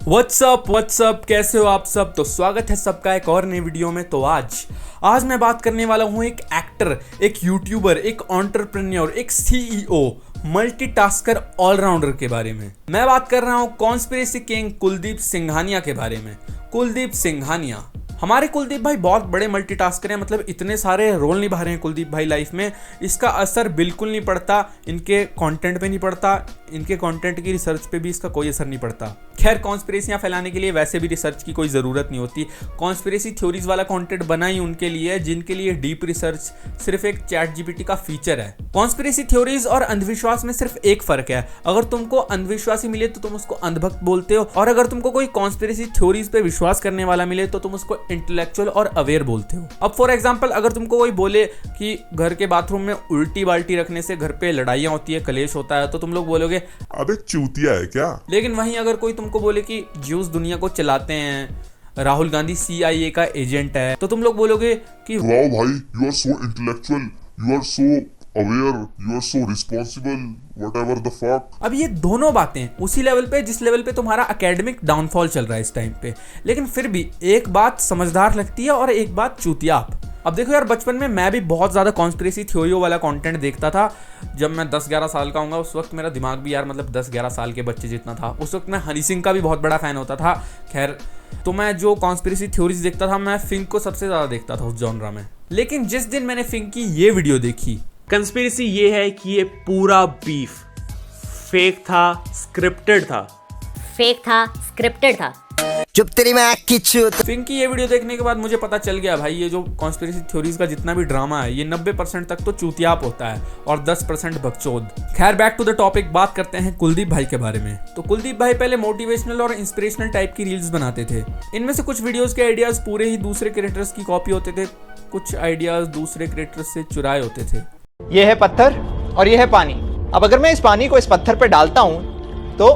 WhatsApp कैसे हो आप सब। तो स्वागत है सबका एक और नई वीडियो में। तो आज मैं बात करने वाला हूँ एक एक्टर, एक यूट्यूबर, एक एंटरप्रेन्योर, एक सीईओ, मल्टीटास्कर, ऑलराउंडर के बारे में। मैं बात कर रहा हूँ कॉन्स्पिरेसी किंग कुलदीप सिंघानिया के बारे में। कुलदीप सिंघानिया, हमारे कुलदीप भाई बहुत बड़े मल्टीटास्कर हैं। मतलब इतने सारे रोल निभा रहे हैं कुलदीप भाई लाइफ में, इसका असर बिल्कुल नहीं पड़ता, इनके कंटेंट पे नहीं पड़ता, इनके कंटेंट की रिसर्च पे भी इसका कोई असर नहीं पड़ता। खैर, कॉन्स्पिरेसियां फैलाने के लिए वैसे भी रिसर्च की कोई ज़रूरत नहीं होती। कॉन्स्पिरेसी थ्योरीज वाला कंटेंट बना ही उनके लिए है जिनके लिए डीप रिसर्च सिर्फ एक चैट जीपीटी का फीचर है। कॉन्स्पिरेसी थ्योरीज और अंधविश्वास में सिर्फ एक फर्क है, अगर तुमको अंधविश्वासी मिले तो तुम उसको अंधभक्त बोलते हो, और अगर तुमको कोई कॉन्स्पिरेसी थ्योरीज पे विश्वास करने वाला मिले तो तुम उसको इंटेलेक्चुअल और अवेयर बोलते हो। अब फॉर एग्जाम्पल, अगर तुमको कोई बोले कि घर के बाथरूम में उल्टी बाल्टी रखने से घर पे लड़ाइयाँ होती है, कलेश होता है, तो तुम लोग बोलोगे अबे चूतिया है क्या। लेकिन वहीं अगर कोई तुमको बोले कि ज्यूस दुनिया को चलाते हैं, राहुल गांधी CIA का एजेंट है, तो तुम लोग बोलोगे कि वाओ भाई, you are so intellectual, you are so aware, you are so responsible, whatever the fuck. अब ये दोनों बातें उसी लेवल पे जिस लेवल पे तुम्हारा एकेडमिक डाउनफॉल चल रहा है इस टाइम पे, लेकिन फिर भी एक बात समझदार लगती है और एक बात चूतिया। अब देखो यार, बचपन में मैं भी बहुत ज़्यादा कॉन्स्पिरेसी थ्योरियों वाला कंटेंट देखता था। जब मैं 10-11 साल का हूँगा, उस वक्त मेरा दिमाग भी यार मतलब 10-11 साल के बच्चे जितना था। उस वक्त मैं हनी सिंह का भी बहुत बड़ा फ़ैन होता था। खैर, तो मैं जो कॉन्स्पिरेसी थ्योरीज देखता था, मैं फिंक को सबसे ज़्यादा देखता था उस जॉनरा में। लेकिन जिस दिन मैंने फिंक की ये वीडियो देखी, कंस्पिरेसी ये है कि ये पूरा बीफ फेक था, स्क्रिप्टेड था। चुप तेरी मैं की चूत। फिंक की ये वीडियो देखने के बाद मुझे पता चल गया भाई, ये जो कॉन्स्पिरेसी थ्योरीज का जितना भी ड्रामा है, ये 90% तक तो चूतियाप होता है और 10% बकचोद। खैर, बैक टू द टॉपिक, बात करते हैं कुलदीप भाई के बारे में। तो कुलदीप भाई पहले मोटिवेशनल और इंस्पिरेशनल टाइप की रील्स बनाते थे। इनमें से कुछ वीडियोस के आइडियाज पूरे ही दूसरे क्रिएटर्स की कॉपी होते थे, कुछ आइडियाज दूसरे क्रिएटर्स से चुराए होते थे। ये है पत्थर और ये है पानी। अब अगर मैं इस पानी को इस पत्थर पे डालता हूं तो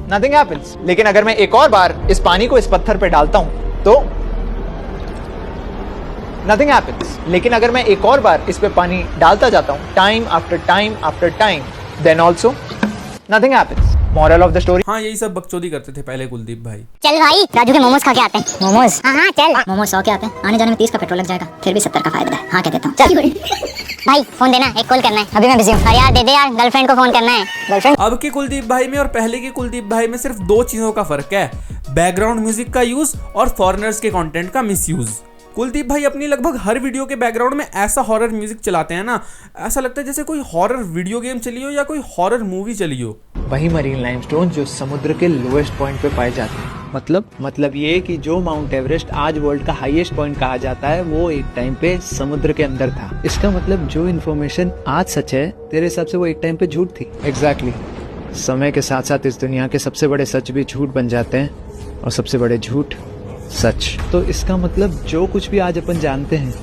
नथिंग हैपेंस, लेकिन अगर मैं एक और बार इस पानी को इस पत्थर पे डालता हूं तो नथिंग हैपेंस, लेकिन अगर मैं एक और बार इस पे पानी डालता जाता हूं time after time then also nothing happens. Moral of the story. हाँ, यही सब बकचोदी करते थे पहले कुलदीप भाई। चल भाई, राजू के मोमोज खा के आते हैं। मोमोज? हाँ चल। मोमोज 100 के आते हैं, आने जाने में 30 का पेट्रोल लग जाएगा, फिर भी 70 का फायदा है। हाँ कह देता हूँ, चल। भाई फोन देना, एक कॉल करना है। अभी मैं बिजी हूँ। अरे यार दे दे यार, गर्लफ्रेंड को फोन करना है। गर्लफ्रेंड? अब के कुलदीप भाई में और पहले के कुलदीप भाई में सिर्फ 2 चीजों का फर्क है, बैकग्राउंड म्यूजिक का यूज और फॉरेनर्स के कंटेंट का मिसयूज। कुलदीप भाई अपनी लगभग हर वीडियो के बैकग्राउंड में ऐसा हॉरर म्यूजिक चलाते हैं ना, ऐसा लगता है जैसे कोई हॉरर वीडियो गेम चली हो या कोई हॉरर मूवी चली हो। वही मरीन लाइमस्टोन जो समुद्र के लोएस्ट पॉइंट पे पाए जाते हैं। मतलब ये कि जो माउंट एवरेस्ट आज वर्ल्ड का हाईएस्ट पॉइंट कहा जाता है, वो एक टाइम पे समुद्र के अंदर था। इसका मतलब जो इन्फॉर्मेशन आज सच है, तेरे हिसाब से वो एक टाइम पे झूठ थी। एग्जैक्टली। समय के साथ साथ इस दुनिया के सबसे बड़े सच भी झूठ बन जाते हैं और सबसे बड़े झूठ सच। तो इसका मतलब जो कुछ भी आज अपन जानते हैं,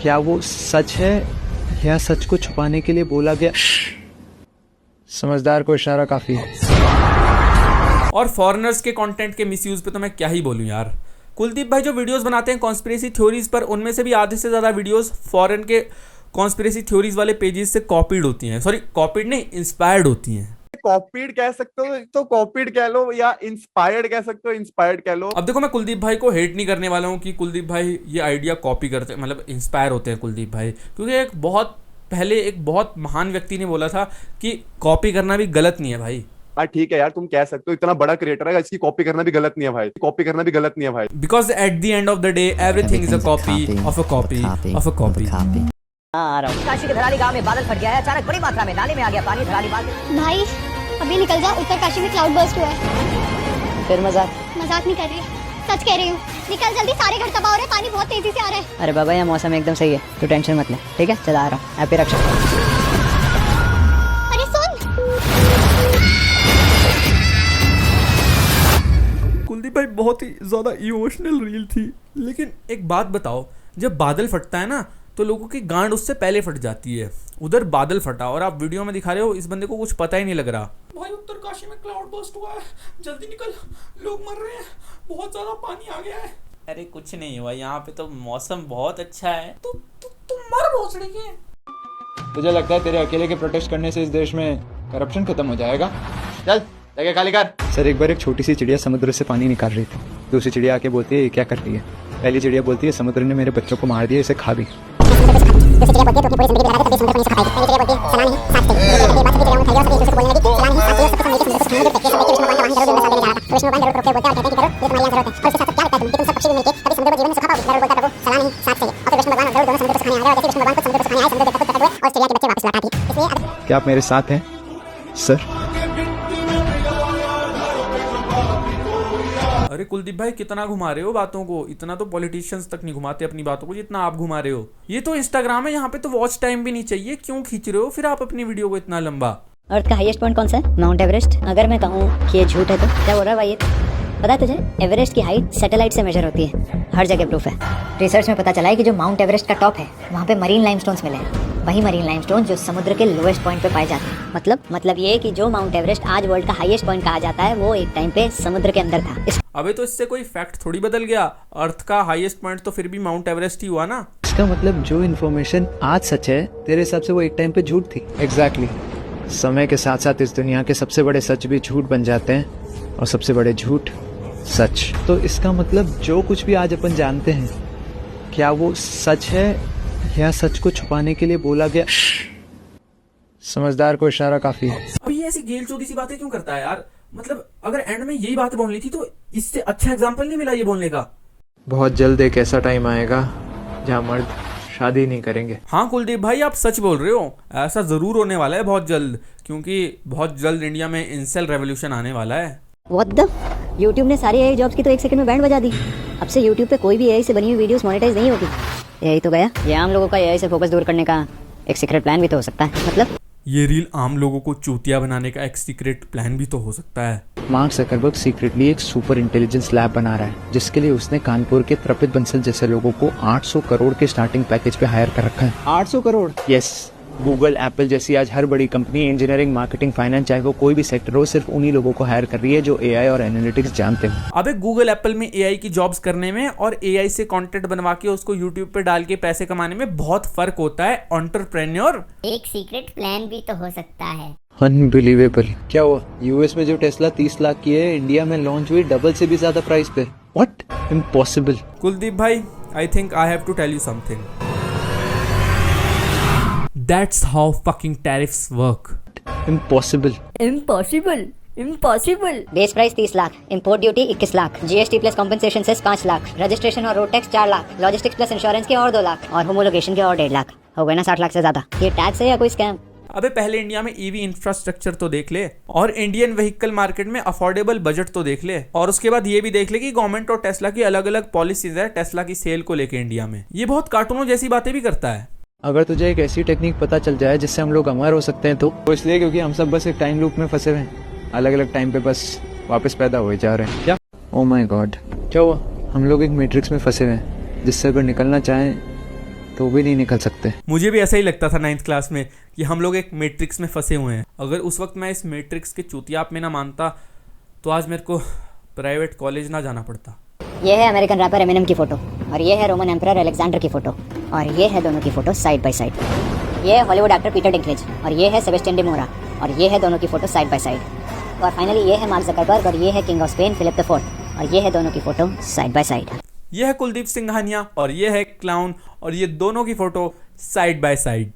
क्या वो सच है या सच को छुपाने के लिए बोला गया? समझदार को इशारा काफी है। और फॉरेनर्स के कंटेंट के मिसयूज पे तो मैं क्या ही बोलूं यार। कुलदीप भाई जो वीडियोस बनाते हैं कॉन्स्पिरेसी थ्योरीज पर, उनमें से भी आधे से ज्यादा वीडियोस फॉरेन के कॉन्स्पिरेसी थ्योरीज वाले पेजेस से कॉपीड होती हैं। सॉरी, कॉपीड नहीं, इंस्पायर्ड होती हैं। कॉपीड कह सकते हो तो कॉपीड कह लो, या इंस्पायर्ड कह सकते हो, इंस्पायर्ड कह लो। अब देखो, मैं कुलदीप भाई को हेट नहीं करने वाला हूँ कि कुलदीप भाई ये आइडिया कॉपी करते हैं, मतलब इंस्पायर होते हैं कुलदीप भाई, क्योंकि पहले एक बहुत महान व्यक्ति ने बोला था कि कॉपी करना भी गलत नहीं है भाई। ठीक है यार, तुम कह सकते हो, इतना बड़ा क्रिएटर है, इसकी कॉपी करना भी गलत नहीं है भाई। कॉपी करना भी गलत नहीं है भाई, because at the end of the day everything is a copy of a copy of a copy. आ रहा हूँ। काशी के धराली गांव में बादल फट गया है, अचानक बड़ी मात्रा में नाले में आ गया पानी। धराली बांध। भाई अभी निकल जा, उत्तरकाशी में क्लाउड बर्स्ट हुआ है। फिर मजाक नहीं कर रही, सच कह रही हूँ। निकल जल्दी, सारे घर तबाह हो रहे हैं, पानी बहुत तेजी से आ रहा है। अरे बाबा, यहाँ मौसम एकदम सही है, तू टेंशन मत ले, ठीक है? चला आ रहा हूँ। हैप्पी रक्षा। अरे सुन, कुलदीप भाई बहुत ही ज्यादा इमोशनल रील थी। लेकिन एक बात बताओ, जब बादल फटता है ना तो लोगों की गांड उससे पहले फट जाती है। उधर बादल फटा और आप वीडियो में दिखा रहे हो, इस बंदे को कुछ पता ही नहीं लग रहा। भाई उत्तरकाशी में क्लाउड बर्स्ट हुआ है, जल्दी निकल, लोग मर रहे हैं, बहुत ज्यादा पानी आ गया है। अरे कुछ नहीं हुआ, यहाँ पे तो मौसम बहुत अच्छा है। तुम मर भोसड़ी के। तुझे लगता है तेरे अकेले के प्रोटेस्ट करने से इस देश में करप्शन खत्म हो जाएगा? चल जगह खाली कर। सर एक बार एक छोटी सी चिड़िया समुद्र से पानी निकाल रही थी। दूसरी चिड़िया आके बोलती है ये क्या कर रही है। पहली चिड़िया बोलती है समुद्र ने मेरे बच्चों को मार दिया, इसे खा भी। क्या आप मेरे साथ हैं सर? अरे कुलदीप भाई कितना घुमा रहे हो बातों को, इतना तो पॉलिटिशियंस तक नहीं घुमाते अपनी बातों को जितना आप घुमा रहे हो। ये तो इंस्टाग्राम है, यहाँ पे तो वॉच टाइम भी नहीं चाहिए, क्यों खींच रहे हो फिर आप अपनी वीडियो को इतना लंबा? अर्थ का हाईएस्ट पॉइंट कौन सा है? Mount Everest. अगर मैं कहूँ कि ये झूठ है तो क्या बोल रहा है भाई ये? पता है तुझे, एवरेस्ट की हाइट सैटेलाइट से मेजर होती है, हर जगह प्रूफ है। रिसर्च में पता चला है कि जो माउंट एवरेस्ट का टॉप है वहाँ पे मरीन लाइमस्टोन्स मिले हैं, वही मरीन लाइमस्टोन जो समुद्र के लोएस्ट पॉइंट पे पाए जाते हैं। मतलब ये कि जो माउंट एवरेस्ट आज वर्ल्ड का हाईएस्ट पॉइंट कहा जाता है वो एक टाइम पे समुद्र के अंदर था। अबे तो इससे कोई फैक्ट थोड़ी बदल गया, अर्थ का हाईएस्ट पॉइंट तो फिर भी माउंट एवरेस्ट ही हुआ ना। इसका मतलब जो इन्फॉर्मेशन आज सच है तेरे हिसाब से वो एक टाइम पे झूठ थी। एग्जैक्टली। समय के साथ साथ इस दुनिया के सबसे बड़े सच भी झूठ बन जाते हैं और सबसे बड़े झूठ सच। तो इसका मतलब जो कुछ भी आज अपन जानते हैं क्या वो सच है या सच को छुपाने के लिए बोला गया? समझदार को इशारा काफी है। अब ये ऐसी गेल चोदी सी बातें क्यों करता है यार? मतलब अगर एंड में यही बात बोलनी थी तो इससे अच्छा एग्जाम्पल नहीं मिला ये बोलने का। बहुत जल्द एक ऐसा टाइम आएगा जहाँ मर्द शादी नहीं करेंगे। हाँ कुलदीप भाई आप सच बोल रहे हो, ऐसा जरूर होने वाला है बहुत जल्द, क्योंकि बहुत जल्द इंडिया में इंसेल रेवोल्यूशन आने वाला है। What the? YouTube ने सारी एआई जॉब्स की तो 1 सेकंड में बैंड बजा दी। अब से YouTube पे कोई भी एआई से बनी हुई वीडियोस मोनेटाइज नहीं होगी। यही तो गया। ये आम लोगों का एआई से फोकस दूर करने का एक सीक्रेट प्लान भी तो हो सकता है। मतलब ये रील आम लोगों को चूतिया बनाने का एक सीक्रेट प्लान भी तो हो सकता है। मार्क जकरबर्ग सीक्रेटली एक सुपर इंटेलिजेंस लैब बना रहा है जिसके लिए उसने कानपुर के त्रपित बंसल जैसे लोगों को 800 करोड़ के स्टार्टिंग पैकेज पे हायर कर रखा है। 800 करोड़? यस। गूगल, एप्पल जैसी आज हर बड़ी कंपनी इंजीनियरिंग, मार्केटिंग, फाइनेंस, चाहे वो कोई भी सेक्टर हो, सिर्फ उन्हीं लोगों को हायर कर रही है जो एआई और एनालिटिक्स जानते हैं। अबे गूगल एप्पल में एआई की जॉब्स करने में और एआई से कंटेंट बनवा के उसको यूट्यूब पे डाल के पैसे कमाने में बहुत फर्क होता है एंटरप्रेन्योर। एक सीक्रेट प्लान भी तो हो सकता है। अनबिलीवेबल। क्या हुआ? यूएस में जो टेस्ला 30 लाख की है, इंडिया में लॉन्च हुई डबल से भी ज्यादा प्राइस पे। व्हाट? इम्पॉसिबल। कुलदीप भाई I think I have to tell you something. That's how fucking tariffs work. Impossible. Impossible. Base price 30 lakh, import duty 21 lakh, GST plus compensation cess 5 lakh, registration और road tax 4 lakh, logistics plus insurance के और 2 लाख और homologation के और 1.5 लाख। हो गए ना 60 लाख से ज्यादा। ये टैक्स है या कोई स्कैम? अबे पहले इंडिया में ईवी इंफ्रास्ट्रक्चर तो देख ले और इंडियन व्हीकल मार्केट में अफोर्डेबल बजट तो देख ले, और उसके बाद ये भी देख ले कि गवर्नमेंट और टेस्ला की अलग अलग पॉलिसीज है टेस्ला की सेल को लेके इंडिया में। ये बहुत कार्टूनों जैसी बातें भी करता है। अगर तुझे एक ऐसी टेक्निक पता चल जाए जिससे हम लोग अमर हो सकते हैं तो इसलिए क्योंकि हम सब बस एक टाइम लूप में फंसे हुए हैं, अलग अलग टाइम पे बस वापस पैदा हुए जा रहे हैं। क्या? ओह माय गॉड, क्या हुआ? हम लोग एक मैट्रिक्स में फंसे हुए हैं जिससे अगर निकलना चाहें तो भी नहीं निकल सकते। मुझे भी ऐसा ही लगता था 9th क्लास में कि हम लोग एक मैट्रिक्स में फंसे हुए हैं। अगर उस वक्त मैं इस मैट्रिक्स के चूतियाप में ना मानता तो आज मेरे को प्राइवेट कॉलेज ना जाना पड़ता। ये है अमेरिकन रैपर एमिनेम की फोटो और ये है रोमन एम्परर अलेक्जेंडर की फोटो और ये है दोनों की फोटो साइड बाय साइड। ये है हॉलीवुड एक्टर पीटर डिंकलेज और ये है सेबेस्टियन डिमोरा और ये है दोनों की फोटो साइड बाय साइड। और फाइनली ये है मार्क जकरबर्ग और ये है king of Spain Philip the fourth और ये है दोनों की फोटो साइड बाय साइड। ये है कुलदीप सिंघानिया और ये है क्लाउन और ये दोनों की photo side by side.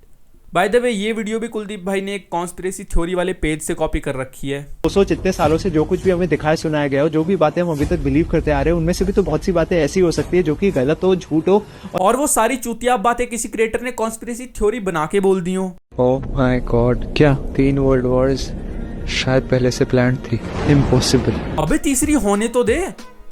By the way ये वीडियो भी कुलदीप भाई ने एक कॉन्स्पिरेसी थ्योरी वाले पेज से कॉपी कर रखी है। सोच इतने सालों से जो कुछ भी हमें दिखाया सुनाया गया हो, जो भी बातें हम अभी तक बिलीव करते आ रहे हैं, उनमें से भी तो बहुत सी बातें ऐसी हो सकती है जो कि गलत हो, झूठ हो, और वो सारी चूतिया बातें किसी क्रिएटर ने कॉन्स्पिरेसी थ्योरी बना के बोल दी हो। ओह माय गॉड, क्या 3 वर्ल्ड वॉर्स शायद पहले से प्लान थी? इम्पॉसिबल। अबे तीसरी होने तो दे।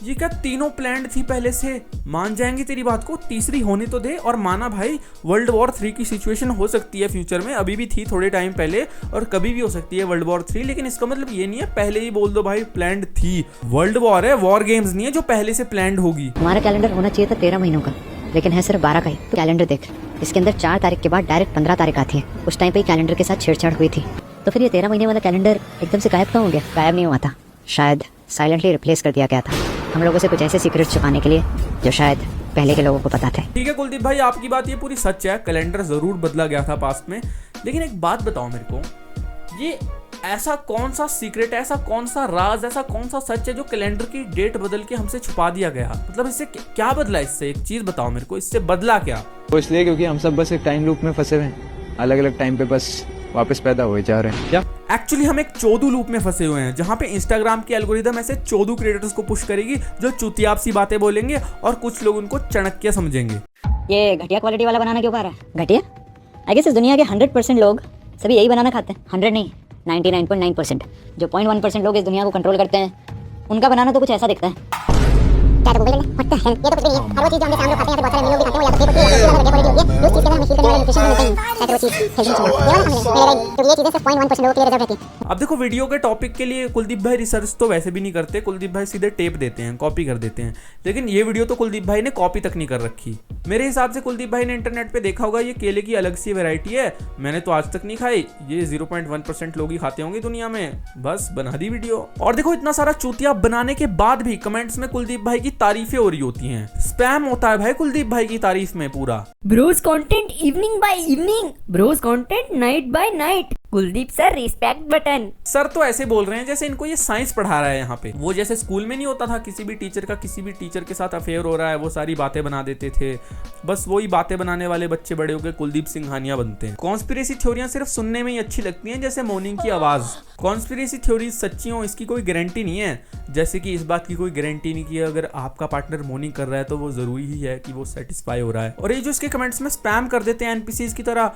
ये क्या तीनों प्लान थी पहले से? मान जाएंगे तेरी बात को, तीसरी होने तो दे। और माना भाई वर्ल्ड वॉर 3 की सिचुएशन हो सकती है फ्यूचर में, अभी भी थी थोड़े टाइम पहले और कभी भी हो सकती है वर्ल्ड वॉर 3, लेकिन इसका मतलब ये नहीं है पहले ही बोल दो भाई प्लान थी। वर्ल्ड वॉर है, वॉर गेम्स नहीं है जो पहले से प्लान होगी। हमारा कैलेंडर होना चाहिए था 13 महीनों का, लेकिन है सिर्फ 12 का ही। तो कैलेंडर देख, इसके अंदर 4 तारीख के बाद डायरेक्ट 15 तारीख आती है। उस टाइम पे ही कैलेंडर के साथ छेड़छाड़ हुई थी, तो फिर ये 13 महीने वाला कैलेंडर एकदम से गायब क्यों हो गया? गायब नहीं हुआ था, शायद साइलेंटली रिप्लेस कर दिया गया था हम लोगों से कुछ ऐसे सीक्रेट्स छुपाने के लिए जो शायद पहले के लोगों को पता थे। ठीक है कुलदीप भाई, आपकी बात ये पूरी सच है, कैलेंडर जरूर बदला गया था पास्ट में, लेकिन एक बात बताओ मेरे को, ये ऐसा कौन सा सीक्रेट, ऐसा कौन सा राज, ऐसा कौन सा सच है जो कैलेंडर की डेट बदल के हमसे छुपा दिया गया? मतलब इससे क्या बदला? इससे एक चीज बताओ मेरे को, इससे बदला क्या? वो इसलिए क्योंकि हम सब बस एक टाइम लूप में फंसे हुए हैं, अलग अलग टाइम पे बस वापस पैदा हुए जा रहे हैं। क्या एक्चुअली हम एक चोदू लूप में फंसे हुए हैं, जहां पे इंस्टाग्राम की एल्गोरिदम ऐसे चोदू क्रिएटर्स को पुश करेगी जो चुतियाप सी बातें बोलेंगे और कुछ लोग उनको चाणक्य समझेंगे। ये घटिया क्वालिटी वाला बनाना क्यों खा रहा है? घटिया? आई गेस इस दुनिया के 100% लोग सभी यही बनाना खाते हैं। 100 नहीं, 99.9%। जो 0.1% लोग इस दुनिया को कंट्रोल करते हैं, उनका बनाना तो कुछ ऐसा दिखता है। क्या तो गूगल में ये तो कुछ भी नहीं है। हर वो चीज जो हम सामने खाते हैं, बहुत सारे लोग भी खाते हैं, या तो फेक होती है या तो क्वालिटी होती है। जो चीज के अंदर मिक्स करने वाले न्यूट्रिशन मिलते हैं, शायद वो चीज हेल्दी नहीं है। ये वाला समझ मेरा तो ये चीजें सिर्फ 0.1% लोगों के लिए रिजर्व रहती है। अब देखो, वीडियो के टॉपिक के लिए कुलदीप भाई रिसर्च तो वैसे भी नहीं करते, कुलदीप भाई सीधे टेप देते हैं, कॉपी कर देते हैं। लेकिन ये वीडियो तो कुलदीप भाई ने कॉपी तक नहीं कर रखी। मेरे हिसाब से कुलदीप भाई ने इंटरनेट पे देखा होगा ये केले की अलग सी वैरायटी है, मैंने तो आज तक नहीं खाई, ये 0.1% लोग ही खाते होंगे दुनिया में, बस बना दी वीडियो। और देखो, इतना सारा चूतिया बनाने के बाद भी कमेंट्स में कुलदीप भाई की तारीफें हो रही होती हैं। स्पैम होता है भाई कुलदीप भाई की तारीफ में पूरा। Bros content evening by evening, bros content night by night. Kuldeep sir respect button. Sir तो ऐसे बोल रहे हैं जैसे इनको ये साइंस पढ़ा रहा है यहाँ पे। वो जैसे स्कूल में नहीं होता था, किसी भी टीचर का किसी भी टीचर के साथ अफेयर हो रहा है, वो सारी बातें बना देते थे। बस वही बातें बनाने वाले बच्चे बड़े होकर कुलदीप सिंघानिया बनते हैं। कॉन्स्पिरेसी थ्योरियां सिर्फ सुनने में ही अच्छी लगती हैं, जैसे मॉर्निंग की आवाज। कॉन्स्पिरेसी थ्योरी सच्ची हो इसकी कोई गारंटी नहीं है, जैसे कि इस बात की कोई गारंटी नहीं कि अगर आपका पार्टनर मॉर्निंग कर रहा है तो वो जरूरी ही है कि वो सेटिस्फाई हो रहा है। और ये जो इसके कमेंट्स में स्पैम कर देते हैं एनपीसीज की तरह,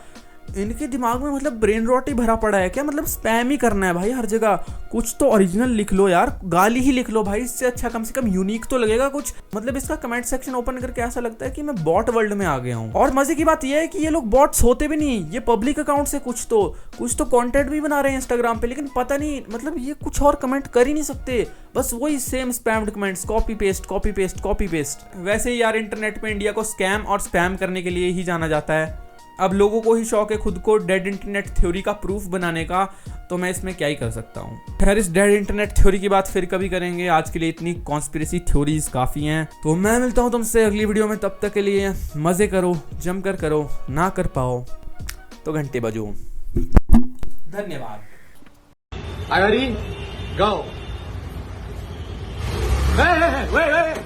इनके दिमाग में मतलब ब्रेन रॉट ही भरा पड़ा है क्या? मतलब स्पैम ही करना है भाई हर जगह। कुछ तो ओरिजिनल लिख लो यार, गाली ही लिख लो भाई, इससे अच्छा कम से कम यूनिक तो लगेगा कुछ। मतलब इसका कमेंट सेक्शन ओपन करके ऐसा लगता है कि मैं बॉट वर्ल्ड में आ गया हूँ। और मजे की बात यह है कि ये लोग बॉट्स होते भी नहीं, ये पब्लिक अकाउंट से कुछ तो कंटेंट भी बना रहे हैं इंस्टाग्राम पे, लेकिन पता नहीं मतलब ये कुछ और कमेंट कर ही नहीं सकते, बस वही same spammed comments, copy paste copy paste copy paste. वैसे ही यार इंटरनेट पे इंडिया को स्कैम और स्पैम करने के लिए ही जाना जाता है। अब लोगों को ही शौक है खुद को डेड इंटरनेट थ्योरी का प्रूफ बनाने का, तो मैं इसमें क्या ही कर सकता हूँ। खैर, इस डेड इंटरनेट थ्योरी की बात फिर कभी करेंगे, आज के लिए इतनी कॉन्स्पिरेसी थ्योरीज काफ़ी हैं। तो मैं मिलता हूँ तुमसे अगली वीडियो में, तब तक के लिए मज़े करो, जमकर करो, ना कर पाओ तो घंटे बजो। धन्यवाद। Wait.